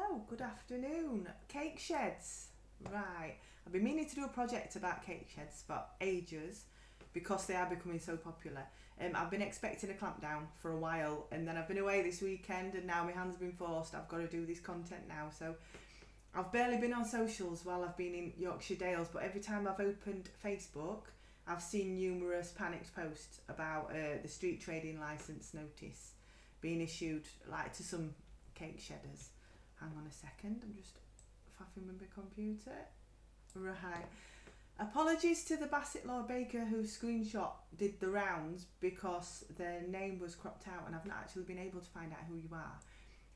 Hello, good afternoon. Cake sheds. Right. I've been meaning to do a project about cake sheds for ages because they are becoming so popular. I've been expecting a clampdown for a while, and then I've been away this weekend and now my hand's been forced. I've got to do this content now. So I've barely been on socials while I've been in Yorkshire Dales, but every time I've opened Facebook, I've seen numerous panicked posts about the street trading licence notice being issued like to some cake shedders. Hang on a second, I'm just faffing with my computer. Right. Apologies to the Bassett Law Baker whose screenshot did the rounds because their name was cropped out and I've not actually been able to find out who you are.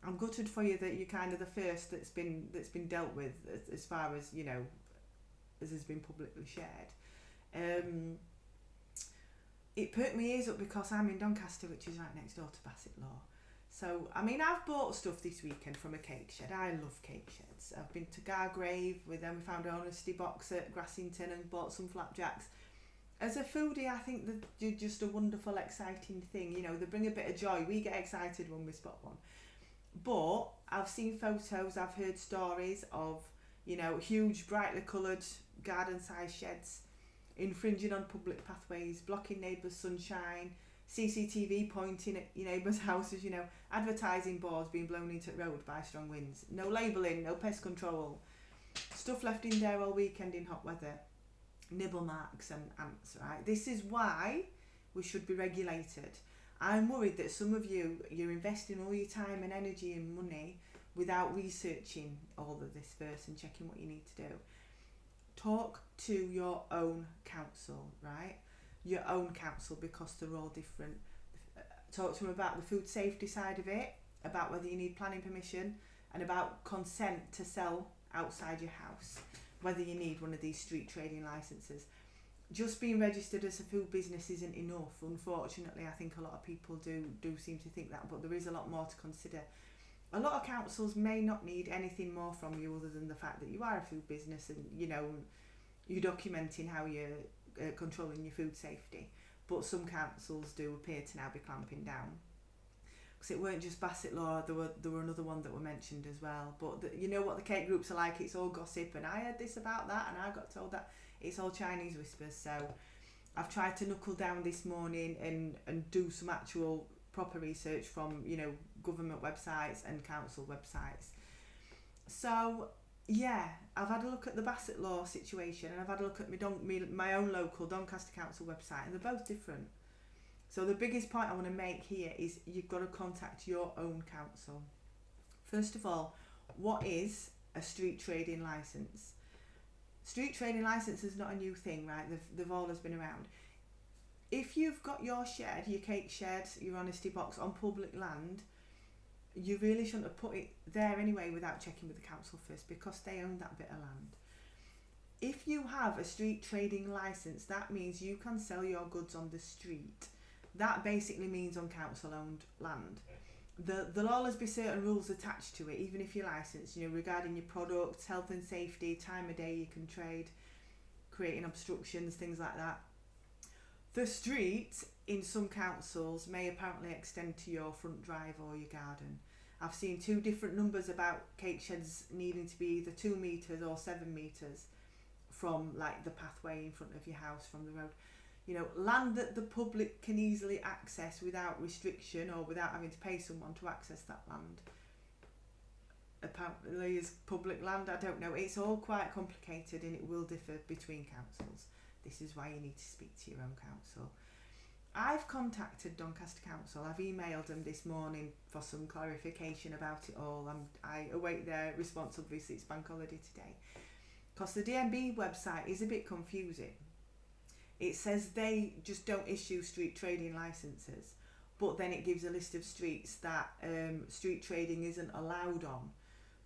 I'm gutted for you that you're kind of the first that's been dealt with as far as, you know, as has been publicly shared. It perked my ears up because I'm in Doncaster, which is right next door to Bassett Law. So, I mean, I've bought stuff this weekend from a cake shed. I love cake sheds. I've been to Gargrave with them. We found an honesty box at Grassington and bought some flapjacks. As a foodie, I think they're just a wonderful, exciting thing. You know, they bring a bit of joy. We get excited when we spot one. But I've seen photos, I've heard stories of, you know, huge, brightly coloured garden-sized sheds infringing on public pathways, blocking neighbours' sunshine, CCTV pointing at your neighbours' houses, you know, advertising boards being blown into the road by strong winds, no labelling, no pest control, stuff left in there all weekend in hot weather, nibble marks and ants, right? This is why we should be regulated. I'm worried that some of you're investing all your time and energy and money without researching all of this first and checking what you need to do. Talk to your own council, right? Your own council, because they're all different. Talk to them about the food safety side of it, about whether you need planning permission, and about consent to sell outside your house, whether you need one of these street trading licenses. Just being registered as a food business isn't enough. Unfortunately, I think a lot of people do seem to think that, but there is a lot more to consider. A lot of councils may not need anything more from you other than the fact that you are a food business and, you know, you're documenting how you're controlling your food safety. But some councils do appear to now be clamping down. Because it weren't just Bassett Law, there were another one that were mentioned as well. But you know what the cake groups are like, it's all gossip and I heard this about that and I got told that. It's all Chinese whispers. So I've tried to knuckle down this morning and do some actual proper research from, you know, government websites and council websites. So yeah, I've had a look at the Bassett Law situation and I've had a look at my own local Doncaster Council website, and they're both different. So the biggest point I want to make here is you've got to contact your own council. First of all, what is a street trading licence? Street trading licence is not a new thing, right? They've always been around. If you've got your shed, your cake shed, your honesty box on public land, you really shouldn't have put it there anyway without checking with the council first, because they own that bit of land. If you have a street trading licence, that means you can sell your goods on the street. That basically means on council owned land. There'll always be certain rules attached to it, even if you're licensed, you know, regarding your products, health and safety, time of day you can trade, creating obstructions, things like that. The street in some councils may apparently extend to your front drive or your garden. I've seen two different numbers about cake sheds needing to be either 2 metres or 7 metres from like the pathway in front of your house from the road. You know, land that the public can easily access without restriction or without having to pay someone to access that land. Apparently is public land, I don't know. It's all quite complicated and it will differ between councils. This is why you need to speak to your own council. I've contacted Doncaster Council. I've emailed them this morning for some clarification about it all. I await their response. Obviously it's bank holiday today. Because the DMB website is a bit confusing. It says they just don't issue street trading licences, but then it gives a list of streets that street trading isn't allowed on.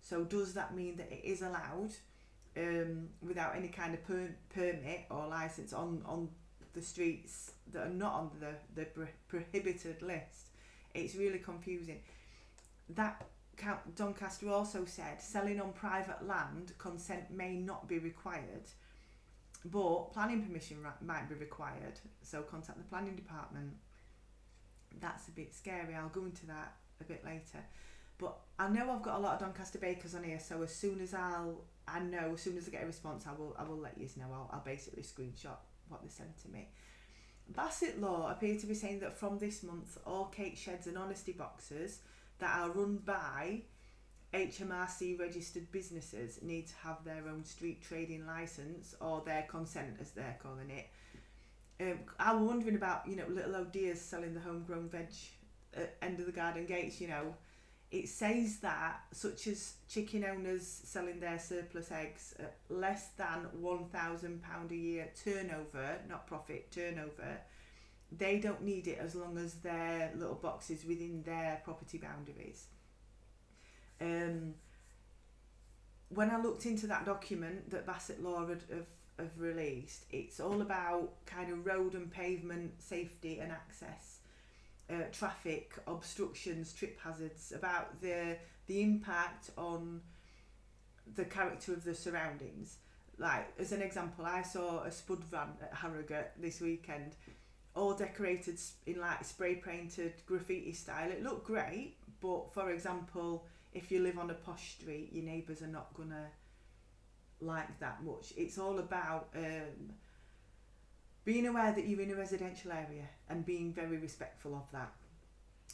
So does that mean that it is allowed without any kind of permit or licence on the streets that are not on the prohibited list? It's really confusing. That Doncaster also said selling on private land, consent may not be required, but planning permission might be required, so contact the planning department. That's a bit scary. I'll go into that a bit later. But I know I've got a lot of Doncaster bakers on here, so as soon as I get a response, I will let you know. I'll basically screenshot what they sent to me. Bassett Law appear to be saying that from this month, all cake sheds and honesty boxes that are run by HMRC registered businesses need to have their own street trading licence, or their consent as they're calling it. I was wondering about, little O'Dears selling the homegrown veg at end of the garden gates. It says that, such as chicken owners selling their surplus eggs at less than £1,000 a year turnover, not profit, turnover, they don't need it as long as their little boxes within their property boundaries. When I looked into that document that Bassett Law have released, it's all about kind of road and pavement safety and access, traffic obstructions, trip hazards, about the impact on the character of the surroundings. Like, as an example, I saw a spud van at Harrogate this weekend, all decorated in like spray painted graffiti style. It looked great, but for example, if you live on a posh street, your neighbours are not gonna like that much. It's all about being aware that you're in a residential area and being very respectful of that.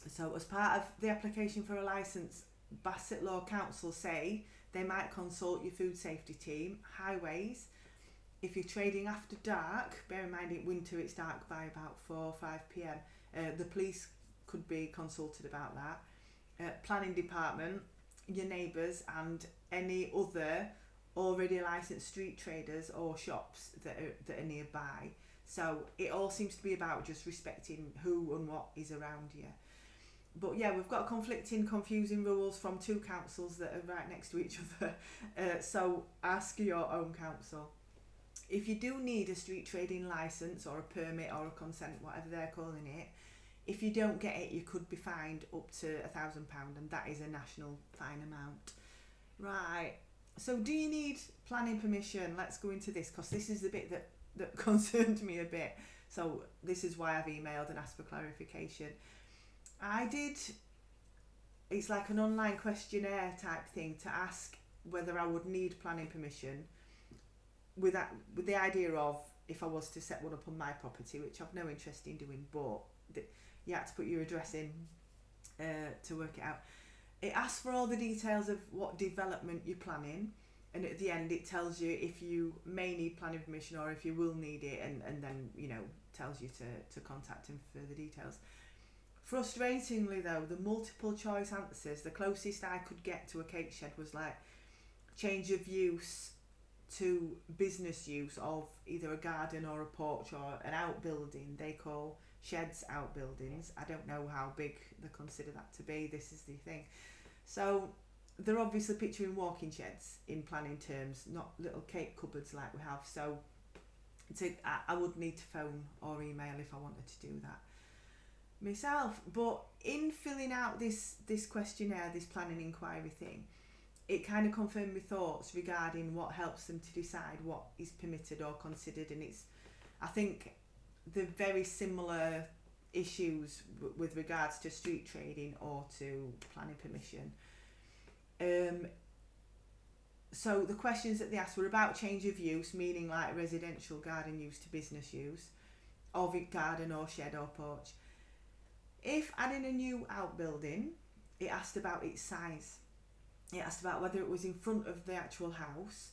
So as part of the application for a licence, Bassett Law Council say they might consult your food safety team, highways. If you're trading after dark, bear in mind in winter it's dark by about 4 or 5 p.m, the police could be consulted about that. Planning department, your neighbours, and any other already licensed street traders or shops that are nearby. So it all seems to be about just respecting who and what is around you. But yeah, we've got conflicting, confusing rules from two councils that are right next to each other. So ask your own council. If you do need a street trading licence or a permit or a consent, whatever they're calling it, if you don't get it, you could be fined up to £1,000, and that is a national fine amount. Right, so do you need planning permission? Let's go into this, because this is the bit that concerned me a bit. So this is why I've emailed and asked for clarification. It's like an online questionnaire type thing to ask whether I would need planning permission, with the idea of if I was to set one up on my property, which I've no interest in doing, but you had to put your address in to work it out. It asks for all the details of what development you're planning, and at the end it tells you if you may need planning permission or if you will need it, and then tells you to contact him for further details. Frustratingly though, the multiple choice answers, the closest I could get to a cake shed was like change of use to business use of either a garden or a porch or an outbuilding. They call sheds outbuildings. I don't know how big they consider that to be. This is the thing. So they're obviously picturing walking sheds in planning terms, not little cake cupboards like we have. So I would need to phone or email if I wanted to do that myself. But in filling out this questionnaire, this planning inquiry thing, it kind of confirmed my thoughts regarding what helps them to decide what is permitted or considered, and I think they're very similar issues with regards to street trading or to planning permission. So the questions that they asked were about change of use, meaning like residential garden use to business use, of it garden or shed or porch. If adding a new outbuilding, it asked about its size. It asked about whether it was in front of the actual house,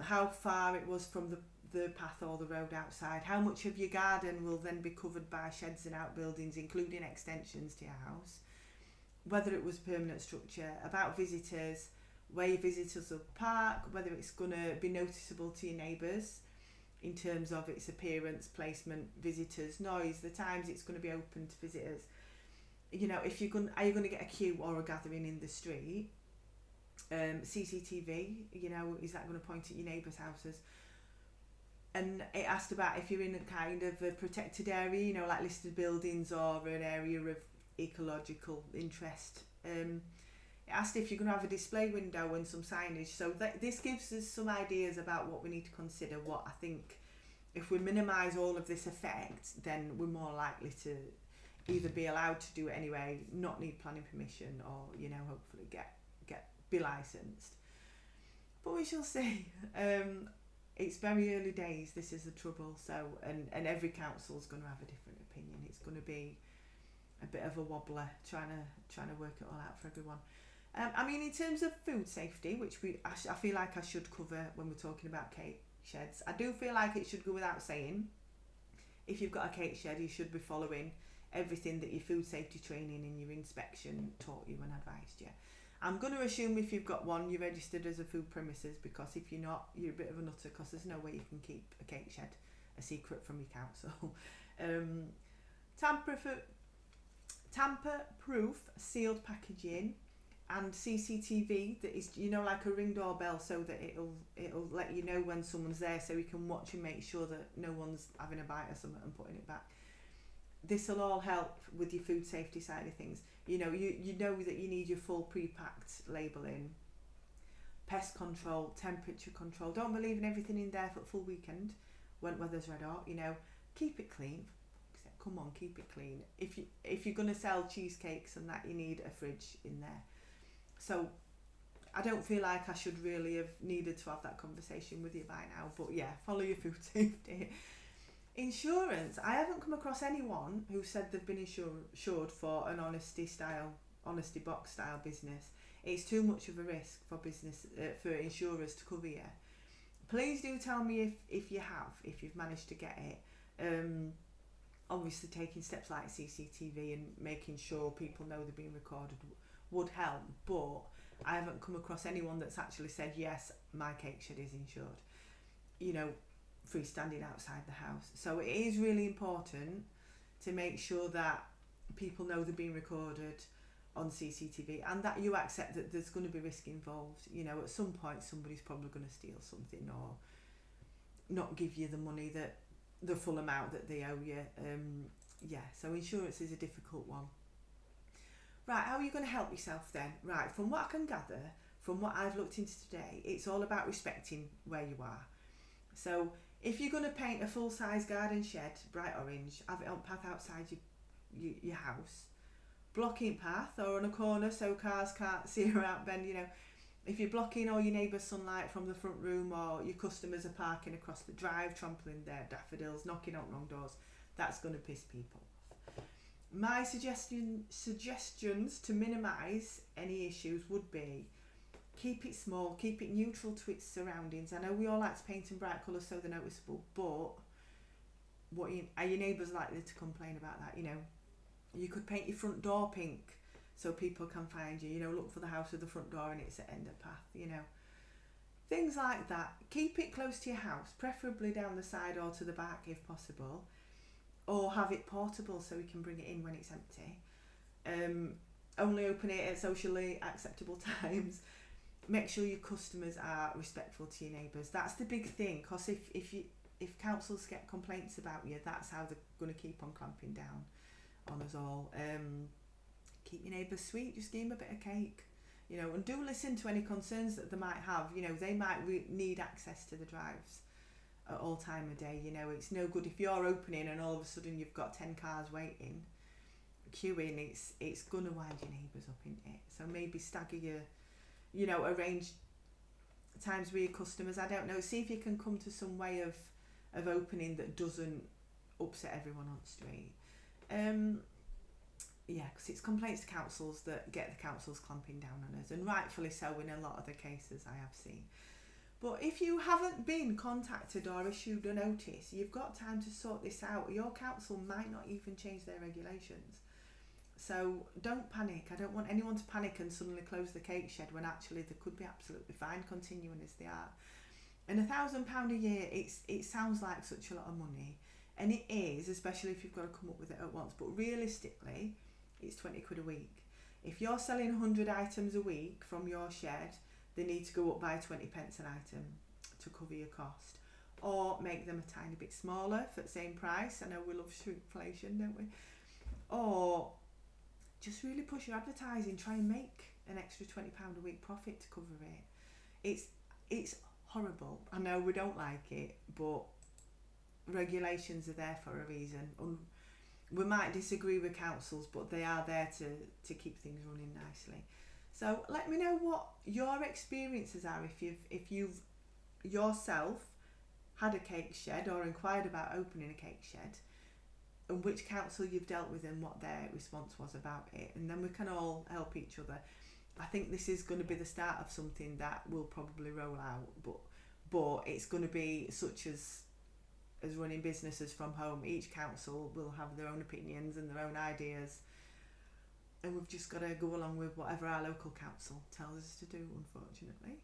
how far it was from the path or the road outside, how much of your garden will then be covered by sheds and outbuildings, including extensions to your house, whether it was a permanent structure, about visitors, where your visitors will park, whether it's going to be noticeable to your neighbours in terms of its appearance, placement, visitors, noise, the times it's going to be open to visitors. If are you going to get a queue or a gathering in the street? CCTV, is that going to point at your neighbours' houses? And it asked about if you're in a kind of a protected area, like listed buildings or an area of ecological interest. It asked if you're going to have a display window and some signage. So this gives us some ideas about what we need to consider. What I think, if we minimise all of this effect, then we're more likely to either be allowed to do it anyway, not need planning permission, or hopefully be licensed. But we shall see. It's very early days. This is the trouble. So and every council's going to have a different opinion. It's going to be a bit of a wobbler trying to work it all out for everyone. I mean, in terms of food safety, which I feel like I should cover when we're talking about cake sheds, I do feel like it should go without saying, if you've got a cake shed, you should be following everything that your food safety training and your inspection taught you and advised you. I'm going to assume if you've got one, you're registered as a food premises, because if you're not, you're a bit of a nutter, because there's no way you can keep a cake shed a secret from your council. Tamper-proof sealed packaging and CCTV that is, like a Ring doorbell, so that it'll let you know when someone's there, so you can watch and make sure that no one's having a bite or something and putting it back. This will all help with your food safety side of things. You know that you need your full pre-packed labelling, pest control, temperature control. Don't believe in everything in there for the full weekend when weather's red hot. Keep it clean. Come on, keep it clean. If you're gonna sell cheesecakes and that, you need a fridge in there. So I don't feel like I should really have needed to have that conversation with you by now. But yeah, follow your food safety. Insurance. I haven't come across anyone who said they've been insured for an honesty box style business. It's too much of a risk for business for insurers to cover you. Please do tell me if you've managed to get it. Obviously taking steps like CCTV and making sure people know they're being recorded would help, but I haven't come across anyone that's actually said, yes, my cake shed is insured. Freestanding outside the house. So it is really important to make sure that people know they're being recorded on CCTV, and that you accept that there's going to be risk involved. At some point somebody's probably going to steal something or not give you the money, that the full amount that they owe you. So insurance is a difficult one. Right, how are you going to help yourself then? Right, from what I can gather, from what I've looked into today, it's all about respecting where you are. So if you're going to paint a full-size garden shed bright orange, have it on path outside your house, blocking path or on a corner so cars can't see her out bend. If you're blocking all your neighbours' sunlight from the front room, or your customers are parking across the drive, trampling their daffodils, knocking out wrong doors, that's going to piss people off. My suggestions to minimise any issues would be, keep it small, keep it neutral to its surroundings. I know we all like to paint in bright colours so they're noticeable, but are your neighbours likely to complain about that? You could paint your front door pink so people can find you. Look for the house with the front door and it's at end of path. Things like that. Keep it close to your house, preferably down the side or to the back if possible, or have it portable so we can bring it in when it's empty. Only open it at socially acceptable times. Make sure your customers are respectful to your neighbours. That's the big thing, because if councils get complaints about you, that's how they're going to keep on clamping down on us all. Keep your neighbours sweet. Just give them a bit of cake, and do listen to any concerns that they might have. They might need access to the drives at all time of day. It's no good if you're opening and all of a sudden you've got 10 cars waiting, queuing. It's going to wind your neighbours up, isn't it? So maybe stagger your arrange times with your customers. I don't know. See if you can come to some way of opening that doesn't upset everyone on the street. Because it's complaints to councils that get the councils clamping down on us, and rightfully so in a lot of the cases I have seen. But if you haven't been contacted or issued a notice, you've got time to sort this out. Your council might not even change their regulations. So don't panic. I don't want anyone to panic and suddenly close the cake shed when actually they could be absolutely fine continuing as they are. And £1,000 a year, it sounds like such a lot of money, and it is, especially if you've got to come up with it at once. But realistically, it's 20 quid a week. If you're selling 100 items a week from your shed, they need to go up by 20 pence an item to cover your cost, or make them a tiny bit smaller for the same price. I know we love shrinkflation, don't we? Or just really push your advertising, try and make an extra £20 a week profit to cover it. It's horrible. I know we don't like it, but regulations are there for a reason. we might disagree with councils, but they are there to keep things running nicely. So let me know what your experiences are if you've yourself had a cake shed or inquired about opening a cake shed, and which council you've dealt with and what their response was about it, and then we can all help each other. I think this is going to be the start of something that will probably roll out, but it's going to be such as running businesses from home. Each council will have their own opinions and their own ideas, and we've just got to go along with whatever our local council tells us to do, unfortunately.